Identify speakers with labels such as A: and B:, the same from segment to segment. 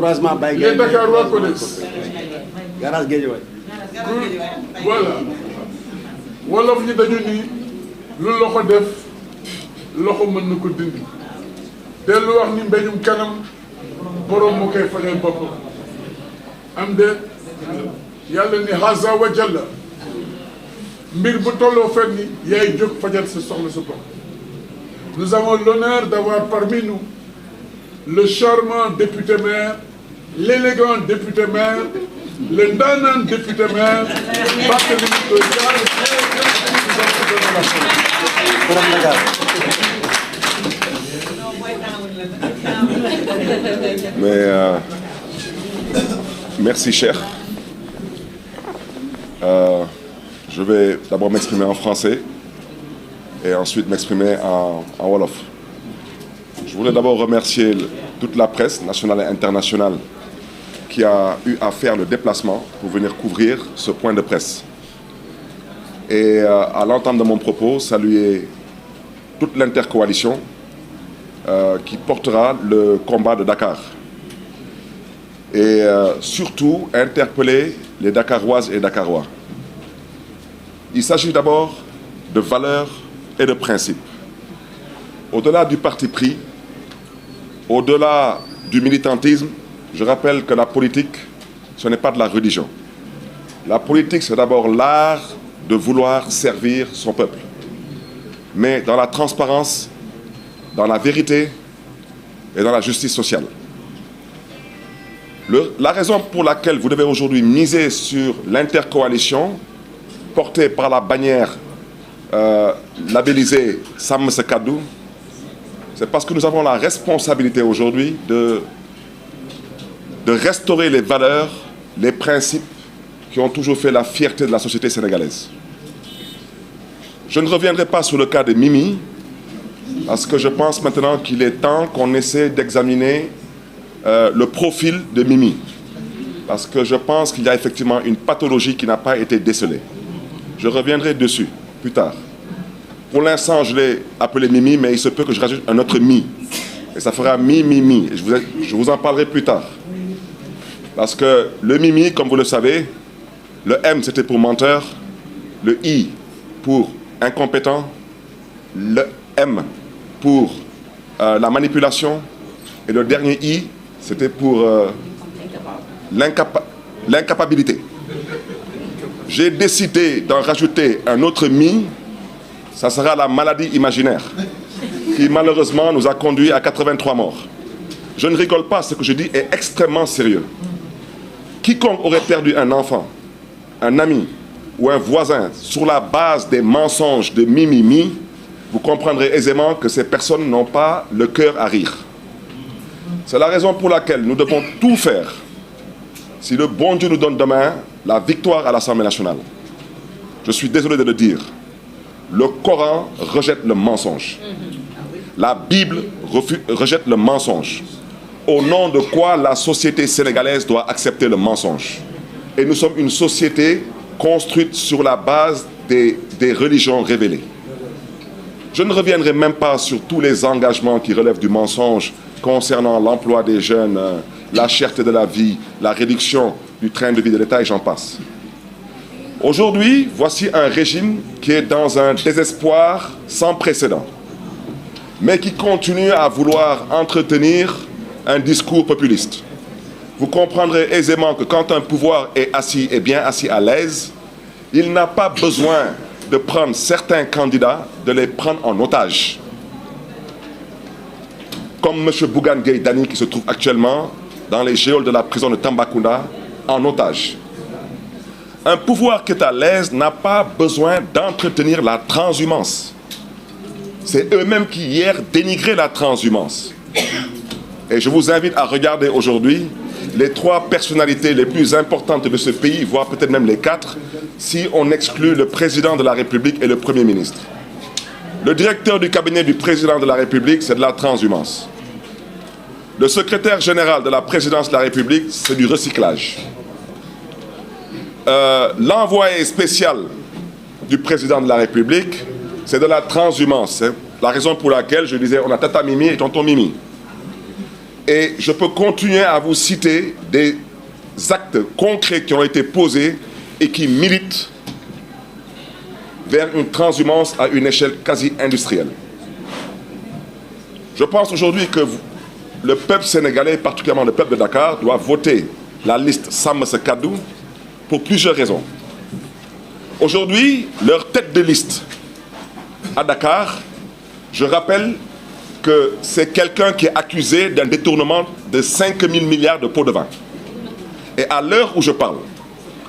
A: croisement Baye
B: les Dakarois connaissent.
A: garage Guédiawaye.
B: Voilà wolof ñi dañu ni lu loxo def loxo mën na ko dindi te lu wax ni mbéjum kanam borom moo koy fajal boppam am de yàlla ni haza wa jalla mbir bu tolloo fenn ni yaay jóg fajal sa soxla sa bopp. Nous avons l'honneur d'avoir parmi nous le charmant député-maire, l'élégant député-maire, le ndaanaan député-maire, Barthélémy Dias,
C: Mais merci cher. Je vais d'abord m'exprimer en français et ensuite m'exprimer en Wolof. Je voudrais d'abord remercier toute la presse nationale et internationale qui a eu à faire le déplacement pour venir couvrir ce point de presse. Et à l'entame de mon propos, saluer toute l'intercoalition qui portera le combat de Dakar. Et surtout interpeller les Dakaroises et Dakarois. Il s'agit d'abord de valeurs et de principes. Au-delà du parti pris, au-delà du militantisme, je rappelle que la politique, ce n'est pas de la religion. La politique, c'est d'abord l'art de vouloir servir son peuple. Mais dans la transparence, dans la vérité et dans la justice sociale. La raison pour laquelle vous devez aujourd'hui miser sur l'intercoalition portée par la bannière labellisée Sam Sa Kaddu, c'est parce que nous avons la responsabilité aujourd'hui de restaurer les valeurs, les principes qui ont toujours fait la fierté de la société sénégalaise. Je ne reviendrai pas sur le cas de Mimi, parce que je pense maintenant qu'il est temps qu'on essaie d'examiner le profil de Mimi. Parce que je pense qu'il y a effectivement une pathologie qui n'a pas été décelée. Je reviendrai dessus plus tard. Pour l'instant, je l'ai appelé Mimi, mais il se peut que je rajoute un autre Mi. Et ça fera Mi. Et je vous en parlerai plus tard. Parce que le Mimi, comme vous le savez, le M c'était pour menteur, le I pour incompétent, le M pour la manipulation, et le dernier I, c'était pour l'incapabilité. J'ai décidé d'en rajouter un autre Mi, ça sera la maladie imaginaire, qui malheureusement nous a conduit à 83 morts. Je ne rigole pas, ce que je dis est extrêmement sérieux. Quiconque aurait perdu un enfant, un ami ou un voisin sur la base des mensonges de Mimi, vous comprendrez aisément que ces personnes n'ont pas le cœur à rire. C'est la raison pour laquelle nous devons tout faire, si le bon Dieu nous donne demain la victoire à l'Assemblée nationale. Je suis désolé de le dire. Le Coran rejette le mensonge. La Bible rejette le mensonge. Au nom de quoi la société sénégalaise doit accepter le mensonge. Et nous sommes une société construite sur la base des religions révélées. Je ne reviendrai même pas sur tous les engagements qui relèvent du mensonge concernant l'emploi des jeunes, la cherté de la vie, la réduction du train de vie de l'État et j'en passe. Aujourd'hui, voici un régime qui est dans un désespoir sans précédent, mais qui continue à vouloir entretenir un discours populiste. Vous comprendrez aisément que quand un pouvoir est assis et bien assis à l'aise, il n'a pas besoin de prendre certains candidats, de les prendre en otage. Comme M. Bougane Gueye Dany qui se trouve actuellement dans les geôles de la prison de Tambacounda en otage. Un pouvoir qui est à l'aise n'a pas besoin d'entretenir la transhumance. C'est eux-mêmes qui hier dénigraient la transhumance. Et je vous invite à regarder aujourd'hui les 3 personnalités les plus importantes de ce pays, voire peut-être même les 4, si on exclut le président de la République et le Premier ministre. Le directeur du cabinet du président de la République, c'est de la transhumance. Le secrétaire général de la présidence de la République, c'est du recyclage. L'envoyé spécial du président de la République, c'est de la transhumance. C'est la raison pour laquelle je disais on a Tata Mimi et Tonton Mimi. Et je peux continuer à vous citer des actes concrets qui ont été posés et qui militent vers une transhumance à une échelle quasi industrielle. Je pense aujourd'hui que le peuple sénégalais, particulièrement le peuple de Dakar, doit voter la liste Sam Sa Kaddu pour plusieurs raisons. Aujourd'hui, leur tête de liste à Dakar, je rappelle que c'est quelqu'un qui est accusé d'un détournement de 5 000 milliards de pots de vin. Et à l'heure où je parle,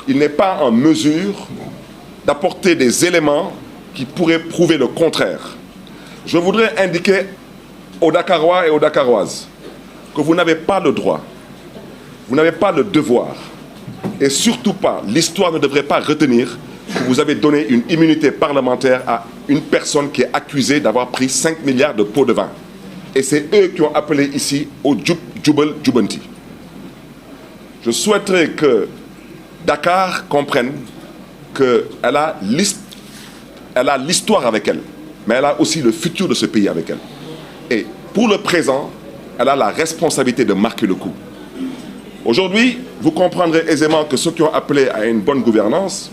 C: il n'est pas en mesure d'apporter des éléments qui pourraient prouver le contraire. Je voudrais indiquer aux Dakarois et aux Dakaroises que vous n'avez pas le droit, vous n'avez pas le devoir, et surtout pas, l'histoire ne devrait pas retenir que vous avez donné une immunité parlementaire à une personne qui est accusée d'avoir pris 5 milliards de pots de vin. Et c'est eux qui ont appelé ici au Jubal Jubanti. Je souhaiterais que Dakar comprenne qu'elle a l'histoire avec elle, mais elle a aussi le futur de ce pays avec elle. Et pour le présent, elle a la responsabilité de marquer le coup. Aujourd'hui, vous comprendrez aisément que ceux qui ont appelé à une bonne gouvernance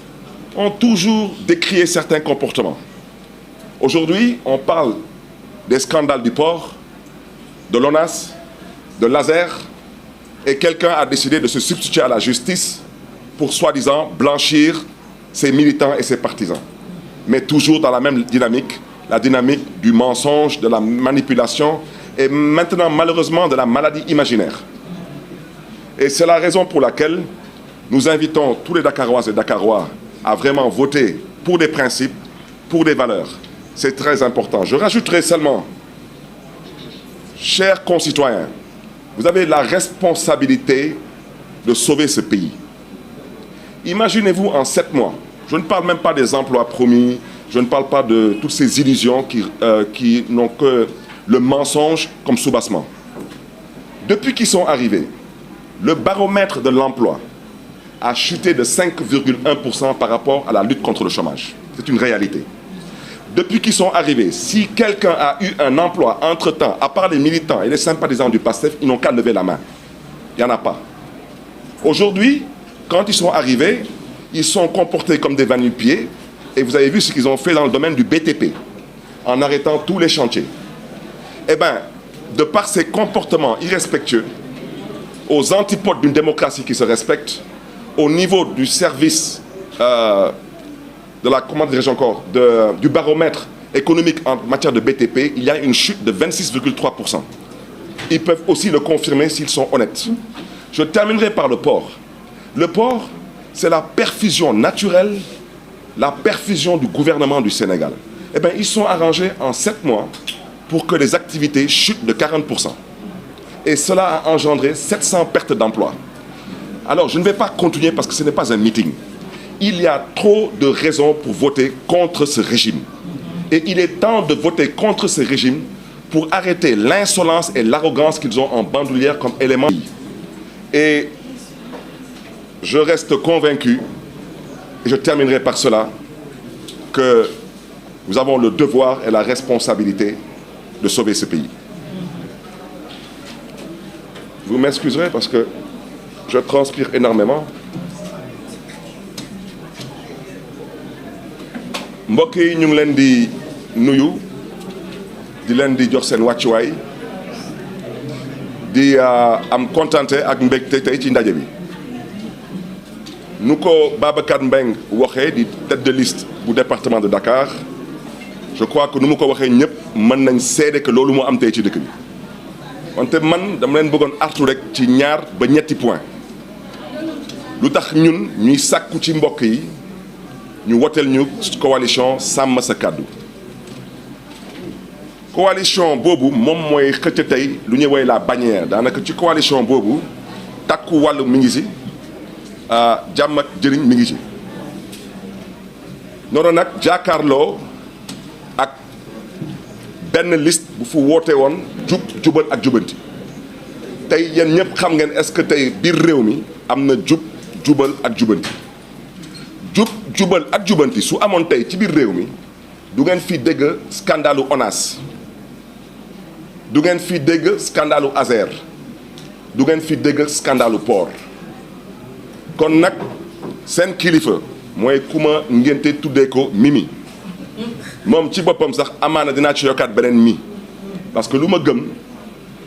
C: ont toujours décrié certains comportements. Aujourd'hui, on parle des scandales du port, de l'ONAS, de Laser, et quelqu'un a décidé de se substituer à la justice pour soi-disant blanchir ses militants et ses partisans. Mais toujours dans la même dynamique, la dynamique du mensonge, de la manipulation et maintenant malheureusement de la maladie imaginaire. Et c'est la raison pour laquelle nous invitons tous les Dakaroises et Dakarois à vraiment voter pour des principes, pour des valeurs. C'est très important. Je rajouterai seulement, chers concitoyens, vous avez la responsabilité de sauver ce pays. Imaginez-vous en 7 mois, je ne parle même pas des emplois promis, je ne parle pas de toutes ces illusions qui n'ont que le mensonge comme soubassement. Depuis qu'ils sont arrivés, le baromètre de l'emploi a chuté de 5,1% par rapport à la lutte contre le chômage. C'est une réalité. Depuis qu'ils sont arrivés, si quelqu'un a eu un emploi entre-temps, à part les militants et les sympathisants du PASTEF, ils n'ont qu'à lever la main. Il n'y en a pas. Aujourd'hui, quand ils sont arrivés, ils sont comportés comme des va-nu-pieds, et vous avez vu ce qu'ils ont fait dans le domaine du BTP, en arrêtant tous les chantiers. Eh bien, de par ces comportements irrespectueux, aux antipodes d'une démocratie qui se respecte, au niveau du service du baromètre économique en matière de BTP, il y a une chute de 26,3%. Ils peuvent aussi le confirmer s'ils sont honnêtes. Je terminerai par le port. Le port, c'est la perfusion naturelle, la perfusion du gouvernement du Sénégal. Eh bien, ils sont arrangés en 7 mois pour que les activités chutent de 40%. Et cela a engendré 700 pertes d'emplois. Alors, je ne vais pas continuer parce que ce n'est pas un meeting. Il y a trop de raisons pour voter contre ce régime. Et il est temps de voter contre ce régime pour arrêter l'insolence et l'arrogance qu'ils ont en bandoulière comme élément. Et je reste convaincu, et je terminerai par cela, que nous avons le devoir et la responsabilité de sauver ce pays. Vous m'excuserez parce que je transpire énormément. mbokk yi ñu ngi leen di nuyu di leen di jox seen wàccuwaay di am kontante ak mbégte tey ci ndaje bi nu ko Babacar Mbengue waxee di tête de liste bu département de Dakar je crois que nu mu ko waxee ñëpp mën nañ seede que loolu moo am tey ci dëkk bi wante man dama leen bëggoon artu rek ci ñaar ba ñetti point lu tax ñun ñuy sàkku ci mbokk yi ñu woteel ñu coalition Sàmm Sa Kàddu coalition boobu moom mooy xëcc tey lu ñuy woy la bannière daanaka ci coalition boobu takku wàllu mi ngi si jàmm ak jëriñ mi ngi ci noonu nag jàkkaarloo ak benn liste bu fu woote woon jubal ak jubanti tey yéen ñëpp xam ngeen est-ce que tey biir réew mi am na jubal ak jubanti jubal ak jubanti su amoon tey ci biir réew mi du ngeen fi dégg scandalu ONAS du ngeen fi dégg scandalu Azer du ngeen fi dégg scandale port kon nag seen kilifa mooy ku ma ngénte tuddee ko Mimi moom ci boppam sax amaana dinaa ci yokkaat beneen mi parce que lu ma gëm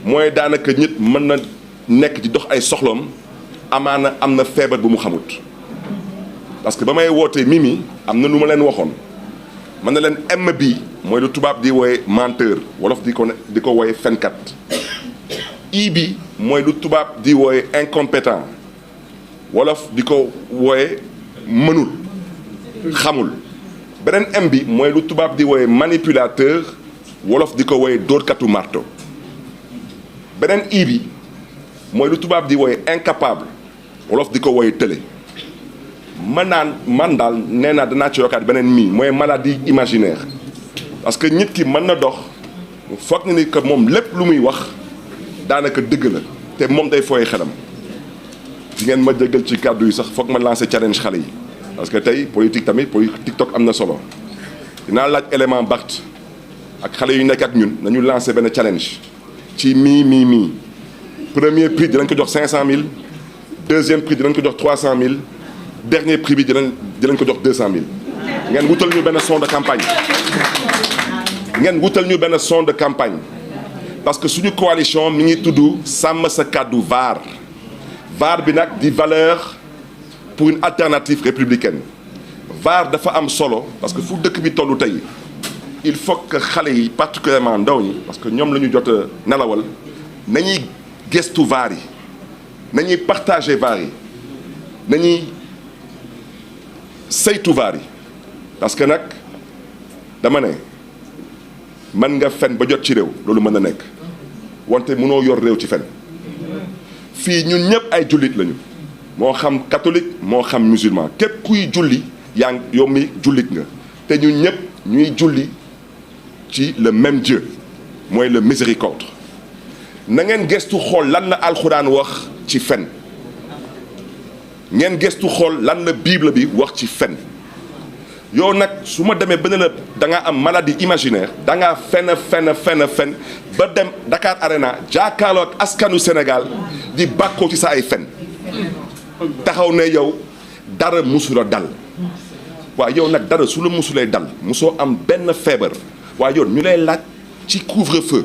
C: mooy daanaka nit mën na nekk di dox ay soxloom amaana am na feebar bu mu xamut parce que ba may wootee Mimi am na lu ma leen waxoon man na leen M bi mooy lu tubaab di wooye menteur wolof di ko wooye fenkat I bi mooy lu tubaab di wooye incompétent wolof di ko wooye mënul xamul beneen M bi mooy lu tubaab di wooye manipulateur wolof di ko wooye dóorkatu marto beneen I bi mooy lu tubaab di wooye incapable wolof di ko wooye tële man daal nee naa danaa ci yokkaat beneen mii mooy maladie imaginaire parce que nit ki mën na dox foog na ni que moom lépp lu muy wax daanaka dëgg la te moom day fooy xelam di ngeen ma jéggal ci kàddu yi sax foog ma lancer challenge xale yi parce que tey politique tamit TikTok am na solo dinaa laaj élément Bart ak xale yu nekk ak ñun nañu lancer benn challenge ci mii premier prix dinañ ko jox 500000 deuxième prix dinañ ko jox 300000 dernier prix bi dinañ ko jox 200000 ngeen wutal ñu benn son de campagne parce que suñu coalition mi ngi tudd sàmm sa kàddu VAR bi nag di valeur pour une alternative républicaine VAR dafa am solo parce que fu dëkk bi tollu tey il faut que xale yi particulièrement ndaw ñi parce que ñoom la ñu jot a nelawal nañuy gëstu VAR yi nañuy partager VAR yi nañuy saytu VAR yi parce que nag dama ne mën nga fen ba jot ci réew loolu mën na nekk wante mënoo yor réew ci fen fii ñun ñëpp ay jullit lañu moo xam catholique moo xam musulman képp kuy julli yow mi jullit nga te ñun ñëpp ñuy julli ci le même Dieu mooy le miséricorde na ngeen gëstu xool lan la alxuraan wax ci fen ngeen gëstu xool lan la bible bi wax ci fen yow nag su ma demee ba ne la da ngaa am maladie imaginaire da ngaa fen ba dem Dakar Arena jàkkaarloo ak askanu Sénégal di bàkkoo ci sa ay fen taxaw ne yow dara musula dal waaye yow nag dara su la musulee dal musoo am benn feebar waaye yow ñu lay laaj ci couvre-feu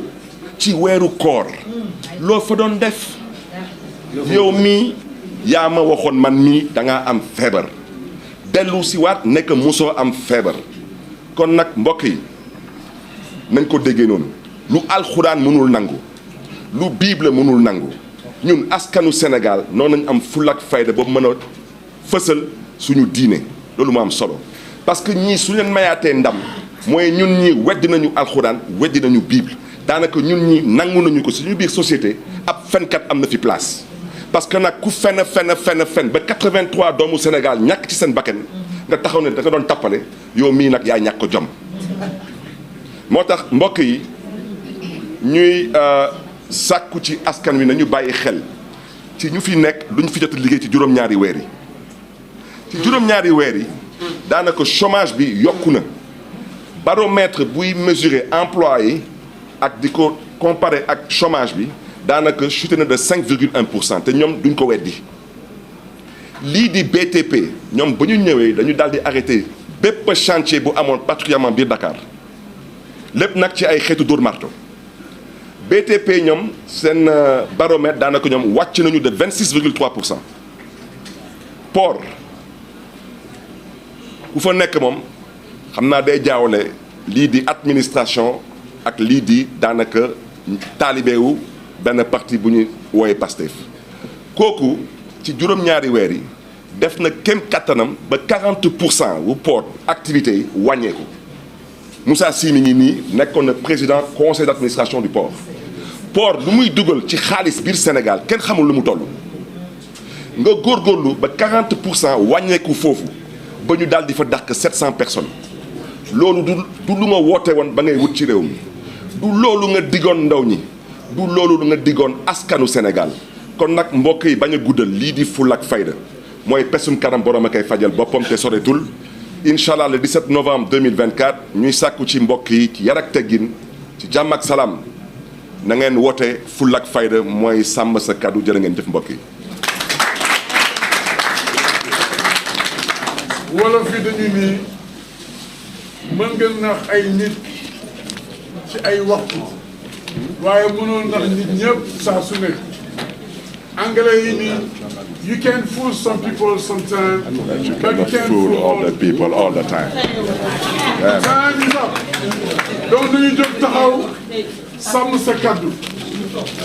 C: ci weeru koor loo fa doon def yow mii yaa ma waxoon man mii da ngaa am feebar dellu si waat nekk musoo am feebar kon nag mbokk yi nañ ko déggee noonu lu alxuraan mënul nangu lu bible mënul nangu ñun askanu Sénégal noonu nañ am fulla ak fayda ba mën a fësal suñu diine loolu moo am solo parce que ñii su leen mayaatee ndam mooy ñun ñii weddi nañu alxuraan weddi nañu bible daanaka ñun ñii nangu nañu ko suñu biir société ab fenkat am na fi place parce que nag ku fen ba 83 doomu Sénégal ñàkk ci seen bakken nga taxaw ne da nga doon tappale yow mii nag yaa ñàkk ko jom moo tax mbokk yi ñuy sàkku ci askan wi nañu bàyyi xel ci ñu fi nekk duñ fi jot liggéey ci juróom-ñaari weer yi ci juróom-ñaari weer yi daanaka chômage bi yokku na baromètre buy mesurer emploi yi ak di ko comparer ak chômage bi daanaka chuté na de 5,1% te ñoom duñ ko weddi lii di BTP ñoom ba ñu ñëwee dañu daal di arrêté bépp chantier bu amoon particulièrement biir Dakar lépp nag ci ay xeetu dóor marto BTP ñoom seen baromètre daanaka ñoom wàcc nañu de 26,3%. port ku fa nekk moom xam naa day jaawale lii di administration ak lii di daanaka taalibeewu benn parti bu ñuy wooye Pastef kooku ci juróom-ñaari weer yi def na kem kattanam ba 40% wu port activités yi wàññeeku Moussa Sy mi ngi nii nekkoon na président conseil d'administration du port lu muy dugal ci xaalis biir Sénégal kenn xamul lu mu toll nga góorgóorlu ba 40% wàññeeku foofu ba ñu daal di fa dàq 700 personnes loolu du lu nga woote woon ba ngay wut ci réew mi du loolu nga diggoon ndaw ñi du loolu nga diggoon askanu Sénégal kon nag mbokk yi bañ a guddal lii di ful ak fayda mooy pesum kanam borom a koy fajal boppam te soretul incha allah le 17 novembre 2024 ñuy sàkku ci mbokk yi ci yar ak teggin ci jàmm ak salaam na ngeen woote fulla ak fayda mooy sàmm sa kàddu. jërë ngeen jëf mbokk yi.
B: wolof yi dañu nii mën ngeen nax ay nit ci ay waxtu waaye mënoo nax nit ñëpp saa su nekk. anglais yi nii you can fool some people sometimes, but you can't
C: fool all the people all the time.
B: time is up. donc dañuy jóg taxaw sàmm sa kaddu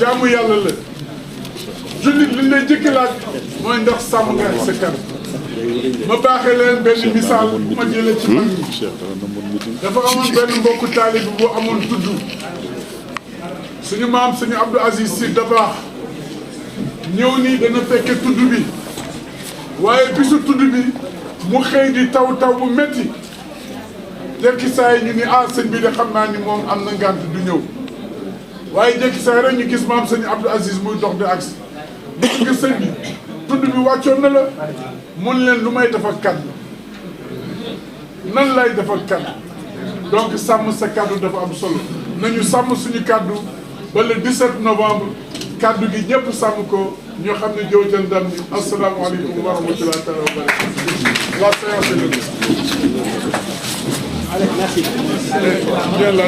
B: jaamu yàlla la jullit li lay jëkk laaj mooy ndax sàmm nga sa kaddu. ma baaxee leen benn misaal ma jëlee ci mag ñi. dafa amoon benn mbokku taalib bu amoon tudd suñu maam suñu Abdou Aziz Sy Dabakh ñëw nii dana fekke tudd bi waaye bisu tudd bi mu xëy di taw bu metti jekki saa yi ñu ni sëñ bi de xam naa ni moom am na ngànt du ñëw waaye jekki saa yi rek ñu gis maam sëñ Abdou Aziz muy dox di agsi ñu ko gis sëñ bi tudd bi wàccoon na la mun leen lu may dafa kaddu nan lay dafa kaddu donc sàmm sa kaddu dafa am solo nañu sàmm suñu kaddu ba le 17 novembre kaddu gi ñëpp sàmm ko ñu xam ne jëw ca ndam ni asalaamaaleykum wa rahmatulah taala wa barakatuh. La séance est levée.
A: Allez, merci.
B: Bien la